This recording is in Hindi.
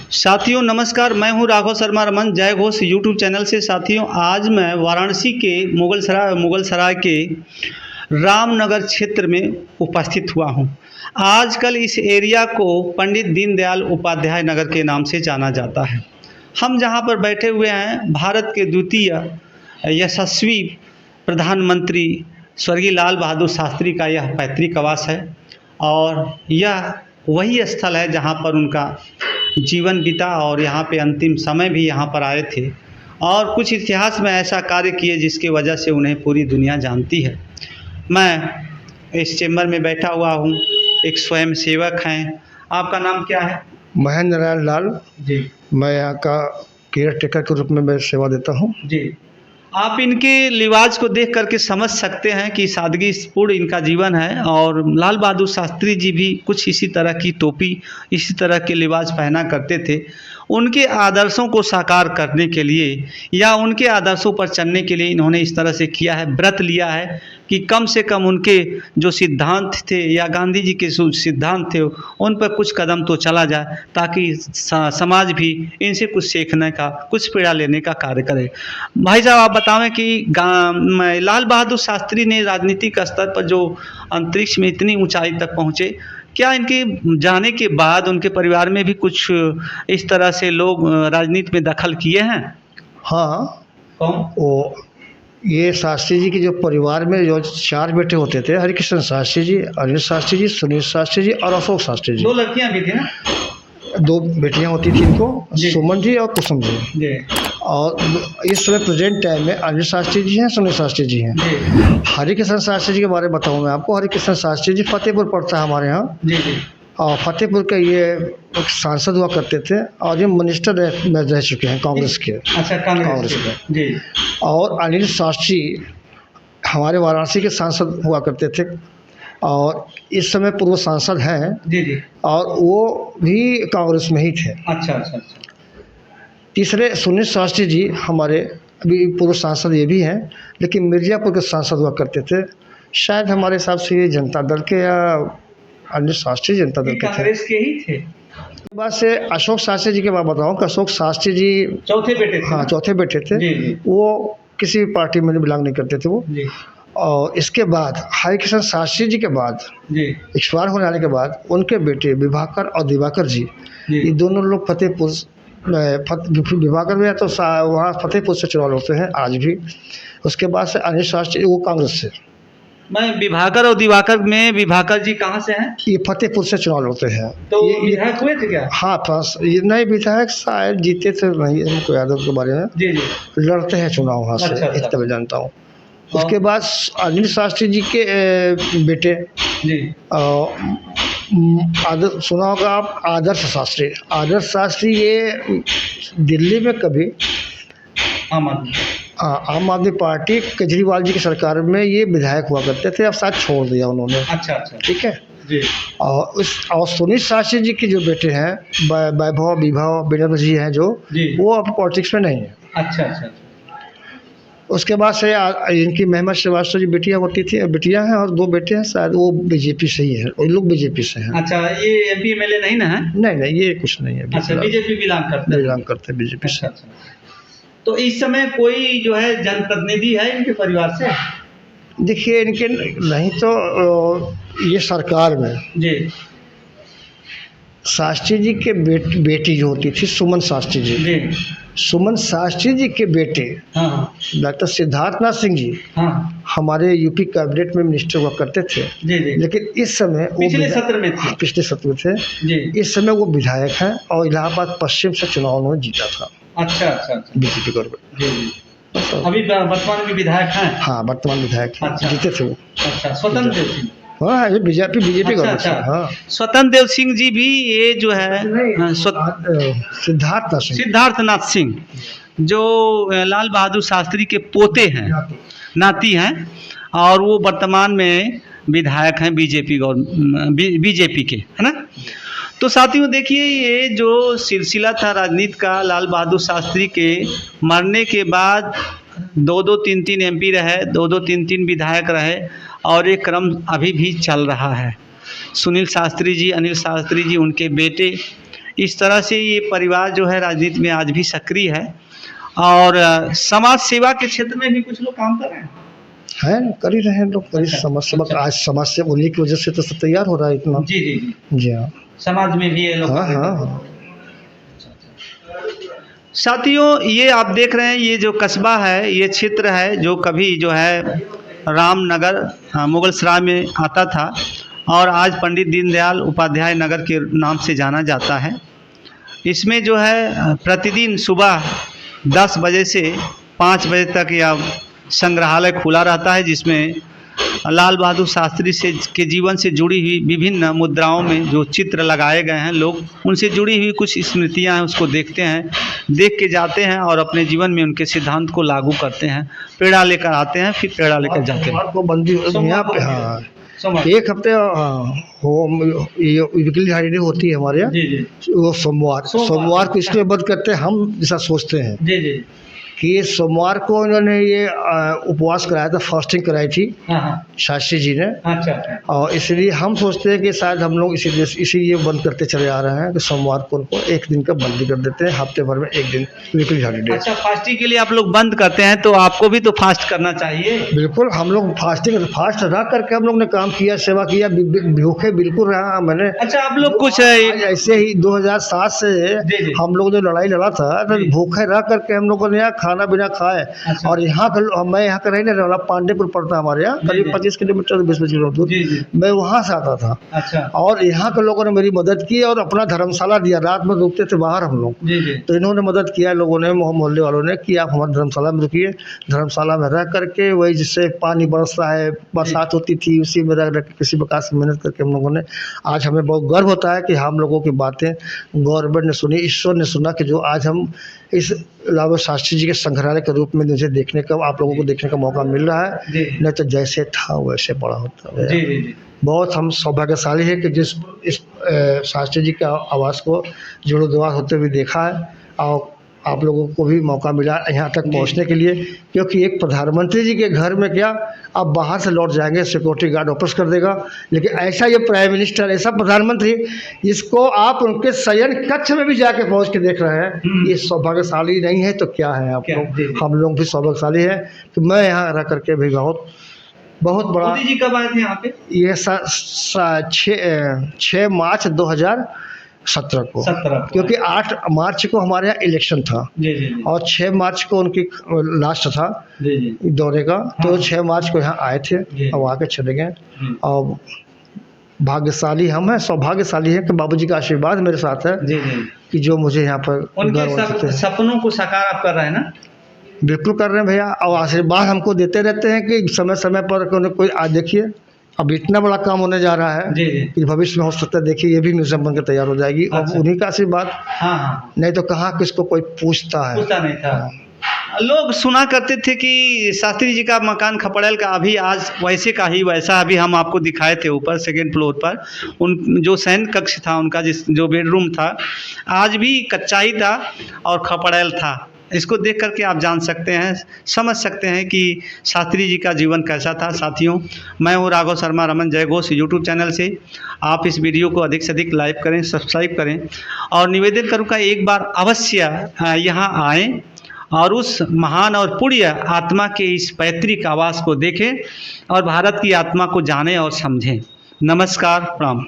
साथियों नमस्कार, मैं हूं राघव शर्मा रमन, जय घोष यूट्यूब चैनल से। साथियों आज मैं वाराणसी के मुगलसराय के रामनगर क्षेत्र में उपस्थित हुआ हूं। आजकल इस एरिया को पंडित दीनदयाल उपाध्याय नगर के नाम से जाना जाता है। हम जहां पर बैठे हुए हैं, भारत के द्वितीय यशस्वी प्रधानमंत्री स्वर्गीय लाल बहादुर शास्त्री का यह पैतृक आवास है और यह वही स्थल है जहां पर उनका जीवन बीता और यहाँ पे अंतिम समय भी यहाँ पर आए थे और कुछ इतिहास में ऐसा कार्य किए जिसकी वजह से उन्हें पूरी दुनिया जानती है। मैं इस चेम्बर में बैठा हुआ हूँ, एक स्वयं सेवक हैं। आपका नाम क्या है? महेंद्र नारायण लाल जी। मैं यहाँ का केयर टेकर के रूप में मैं सेवा देता हूँ। जी, आप इनके लिबास को देख करके समझ सकते हैं कि सादगीपूर्ण इनका जीवन है और लाल बहादुर शास्त्री जी भी कुछ इसी तरह की टोपी, इसी तरह के लिबास पहना करते थे। उनके आदर्शों को साकार करने के लिए या उनके आदर्शों पर चलने के लिए इन्होंने इस तरह से किया है, व्रत लिया है कि कम से कम उनके जो सिद्धांत थे या गांधी जी के जो सिद्धांत थे उन पर कुछ कदम तो चला जाए, ताकि समाज भी इनसे कुछ सीखने का, कुछ पीड़ा लेने का कार्य करे। भाई साहब आप बतावें कि लाल बहादुर शास्त्री ने राजनीतिक स्तर पर जो अंतरिक्ष में इतनी ऊंचाई तक पहुँचे, क्या इनके जाने के बाद उनके परिवार में भी कुछ इस तरह से लोग राजनीति में दखल किए हैं? हाँ, कौन? वो ये शास्त्री जी के जो परिवार में जो 4 बेटे होते थे, हरिकृष्ण शास्त्री जी, अनिल शास्त्री जी, सुनील शास्त्री जी और अशोक शास्त्री जी। 2 लड़कियां भी थी ना? 2 बेटियां होती थी इनको, जी। सुमन जी और कुसुम जी। जी। और इस समय प्रेजेंट टाइम में अनिल शास्त्री जी हैं, सुनील शास्त्री जी हैं। जी। हरिकृष्ण शास्त्री जी के बारे में बताऊँ मैं आपको। हरिकृष्ण शास्त्री जी फतेहपुर पड़ता है हमारे यहाँ, जी। जी। और फतेहपुर के ये एक सांसद हुआ करते थे और ये मिनिस्टर रह चुके हैं कांग्रेस के। अच्छा, कांग्रेस के। जी। और अनिल शास्त्री हमारे वाराणसी के सांसद हुआ करते थे और इस समय पूर्व सांसद हैं। जी। जी। और वो भी कांग्रेस में ही थे। अच्छा अच्छा अच्छा। तीसरे सुनील शास्त्री जी हमारे अभी पूर्व सांसद ये भी हैं, लेकिन मिर्ज़ापुर के सांसद हुआ करते थे। शायद हमारे हिसाब से ये जनता दल के या अनिल शास्त्री जनता दल के थे। कांग्रेस के ही थे। बाद से अशोक शास्त्री जी के बारे में बताऊँ कि अशोक शास्त्री जी चौथे बेटे थे। हाँ, चौथे बेटे थे। जी। जी। वो किसी भी पार्टी में बिलोंग नहीं करते थे वो। जी। और इसके बाद हरिकृष्ण शास्त्री जी के बाद जी। एक्सपायर होने आने के बाद उनके बेटे विभाकर और दिवाकर जी, जी। ये दोनों लोग फतेहपुर विभाकर में तो वहाँ फतेहपुर से चुनाव लड़ते हैं आज भी। उसके बाद से अनिल शास्त्री वो कांग्रेस से। मैं विभाकर और दिवाकर में, विभाकर जी कहाँ से हैं? ये फतेहपुर से चुनाव लड़ते हैं। तो ये विधायक हुए थे क्या? हाँ, ये नहीं विधायक शायद जीते थे, नहीं हमको याद है उसके बारे में। जी। जी। लड़ते हैं चुनाव वहाँ से। अच्छा, अच्छा। इतना मैं जानता हूँ। उसके बाद अनिल शास्त्री जी के बेटे जी। सुना होगा आप आदर्श शास्त्री। आदर्श शास्त्री ये दिल्ली में कभी आम आदमी पार्टी केजरीवाल जी की सरकार में ये विधायक हुआ करते थे, अब शायद छोड़ दिया उन्होंने। अच्छा अच्छा। ठीक है जी। और सुनील शास्त्री जी के जो बेटे हैं विभव विनोद जी हैं जो, वो अब पॉलिटिक्स में नहीं है। अच्छा अच्छा। उसके बाद से इनकी मेहमत श्रीवास्तव जी बेटियां हैं और 2 बेटे हैं, शायद वो बीजेपी से ही है। वो लोग बीजेपी से हैं। अच्छा, ये एमपी एमएलए नहीं ना है? नहीं, ये कुछ नहीं है। अच्छा, बीजेपी बिलोंग करते हैं बीजेपी से। अच्छा। तो इस समय कोई जो है जनप्रतिनिधि है इनके परिवार से? देखिए, इनके नहीं तो ये सरकार में जी। शास्त्री जी के बेटी जो होती थी सुमन शास्त्री जी, सुमन शास्त्री जी के बेटे डॉक्टर सिद्धार्थनाथ सिंह जी हमारे यूपी कैबिनेट में मिनिस्टर हुआ करते थे। जी। लेकिन इस समय पिछले सत्र में थे। पिछले सत्र में थे जी। इस समय वो विधायक हैं और इलाहाबाद पश्चिम से चुनाव उन्होंने जीता था। अच्छा अच्छा। BJP government. जी। अभी वर्तमान में विधायक हैं? हाँ, वर्तमान विधायक हैं। अच्छा। जीते थे वो। अच्छा, स्वतंत्र देव सिंह। हाँ, ये बीजेपी गवर्नमेंट। अच्छा। हाँ, स्वतंत्र देव सिंह जी भी ये जो है सिद्धार्थनाथ सिंह जो लाल बहादुर शास्त्री के पोते हैं, नाती हैं, और वो वर्तमान में विधायक हैं बीजेपी के, है ना। तो साथियों देखिए, ये जो सिलसिला था राजनीति का, लाल बहादुर शास्त्री के मरने के बाद 2-2, 3-3 एमपी रहे, 2-2, 3-3 विधायक रहे और ये क्रम अभी भी चल रहा है। सुनील शास्त्री जी, अनिल शास्त्री जी, उनके बेटे, इस तरह से ये परिवार जो है राजनीति में आज भी सक्रिय है और समाज सेवा के क्षेत्र में भी कुछ लोग काम कर रहे हैं। है कर ही रहे हैं लोग, कर ही समाज सेवा। आज समाज से उन्हीं की वजह से तो सब तैयार हो रहा है इतना। जी जी जी जी हाँ, समाज में भी ये लोग हाँ कार्य हाँ करते हैं। हाँ। साथियों, ये आप देख रहे हैं, ये जो कस्बा है, ये क्षेत्र है जो कभी जो है रामनगर मुगल सराय में आता था और आज पंडित दीनदयाल उपाध्याय नगर के नाम से जाना जाता है। इसमें जो है प्रतिदिन सुबह 10 बजे से 5 बजे तक यह संग्रहालय खुला रहता है, जिसमें लाल बहादुर शास्त्री से के जीवन से जुड़ी हुई विभिन्न मुद्राओं में जो चित्र लगाए गए हैं, लोग उनसे जुड़ी हुई कुछ स्मृतियां हैं उसको देखते हैं, देख के जाते हैं और अपने जीवन में उनके सिद्धांत को लागू करते हैं। पेड़ा लेकर आते हैं, फिर पेड़ा लेकर जाते हैं। सोमवार को बंदी यहाँ पे, हाँ सोमवार। एक हफ्ते ये वीकली हॉलीडे होती है हमारे यहाँ। जी जी वो सोमवार को इसलिए बंद करते हैं, हम जैसा सोचते हैं जी जी कि ये सोमवार को इन्होंने ये उपवास कराया था, फास्टिंग कराई थी हाँ हाँ शास्त्री जी ने। अच्छा और इसलिए हम सोचते हैं कि शायद हम लोग इसीलिए बंद करते चले आ रहे हैं कि सोमवार को उनको एक दिन का बंदी कर देते हैं, हफ्ते भर में एक दिन वीकली हॉलीडे। अच्छा, फास्टिंग के लिए आप लोग बंद करते हैं तो आपको भी तो फास्ट करना चाहिए। बिल्कुल, हम लोग फास्ट रह करके हम लोग ने काम किया, सेवा किया, भूखे बिल्कुल रहा मैंने। अच्छा, आप लोग कुछ आज ऐसे ही 2007 से जी, जी। हम लोग जो लड़ाई लड़ा था तो जी। भूखे रह करके हम लोगों ने यहाँ खाना बिना खाए। अच्छा। और यहाँ का मैं यहाँ का रहने वाला, पांडेपुर पड़ता हमारे यहाँ, जी, करीब जी। 25 किलोमीटर 20 किलोमीटर जी जी दूर। मैं वहाँ से आता था अच्छा और यहाँ के लोगों ने मेरी मदद की और अपना धर्मशाला दिया। रात में रुकते थे बाहर हम लोग, जी जी तो इन्होंने मदद किया, लोगों ने, मोहल्ले वालों ने, कि आप हमारे धर्मशाला में रुकिए। धर्मशाला में रह करके वही जिससे पानी बरसता है, बरसात होती थी, उसी में रह के किसी प्रकार से मेहनत करके हम लोगों ने, आज हमें बहुत गर्व होता है कि हम लोगों की बातें गवर्नमेंट ने सुनी, ईश्वर ने सुना, कि जो आज हम इस लाल शास्त्री जी के संग्रहालय के रूप में मुझे देखने का, आप लोगों को देखने का मौका मिल रहा है। जी नहीं तो जैसे था वैसे बड़ा होता है। जी जी जी बहुत हम सौभाग्यशाली है कि इस शास्त्री जी के आवास को जीर्णोद्धार होते हुए देखा है और आप लोगों को भी मौका मिला यहाँ तक पहुँचने के लिए। क्योंकि एक प्रधानमंत्री जी के घर में क्या आप बाहर से लौट जाएंगे, सिक्योरिटी गार्ड वापस कर देगा, लेकिन ऐसा ये प्राइम मिनिस्टर, ऐसा प्रधानमंत्री जिसको आप उनके शयन कक्ष में भी जाके पहुँच के देख रहे हैं, ये सौभाग्यशाली नहीं है तो क्या है आप क्या? जी, जी। लोग? हम लोग भी सौभाग्यशाली हैं कि मैं यहाँ रह करके भी बहुत बड़ा। मोदी जी कब आए थे यहाँ पे? ये 6 मार्च 2017 को, 17 को। क्योंकि 8 मार्च को हमारे यहाँ इलेक्शन था जी जी जी और 6 मार्च को उनकी लास्ट था जी जी दौरे का, तो हाँ। 6 मार्च को यहाँ आए थे जी। और आके चले गए। जी। और भाग्यशाली सौभाग्यशाली है कि बाबूजी का आशीर्वाद मेरे साथ है जी जी कि जो मुझे यहाँ पर उनके गर्व होते हैं। सपनों को साकार आप कर रहे हैं ना? बिल्कुल कर रहे हैं भैया, और आशीर्वाद हमको देते रहते हैं कि समय समय पर कोई आज देखिए अब इतना बड़ा काम होने जा रहा है जी जी कि भविष्य में हो सकता है, देखिए ये भी म्यूजियम बनकर तैयार हो जाएगी। और अच्छा। उन्हीं का आशीर्वाद, हाँ हाँ नहीं तो कहाँ किसको कोई पूछता है। पूछता नहीं था। लोग सुना करते थे कि शास्त्री जी का मकान खपड़ेल का अभी आज वैसे का ही वैसा, अभी हम आपको दिखाए थे ऊपर 2nd फ्लोर पर उन जो शयन कक्ष था उनका, जो बेडरूम था, आज भी कच्चा ही था और खपड़ेल था। इसको देख करके आप जान सकते हैं, समझ सकते हैं कि शास्त्री जी का जीवन कैसा था। साथियों, मैं हूँ राघव शर्मा, रमन जय घोष यूट्यूब चैनल से। आप इस वीडियो को अधिक से अधिक लाइक करें, सब्सक्राइब करें और निवेदन करूँगा एक बार अवश्य यहाँ आएँ और उस महान और पुण्य आत्मा के इस पैतृक आवास को देखें और भारत की आत्मा को जानें और समझें। नमस्कार, प्रणाम।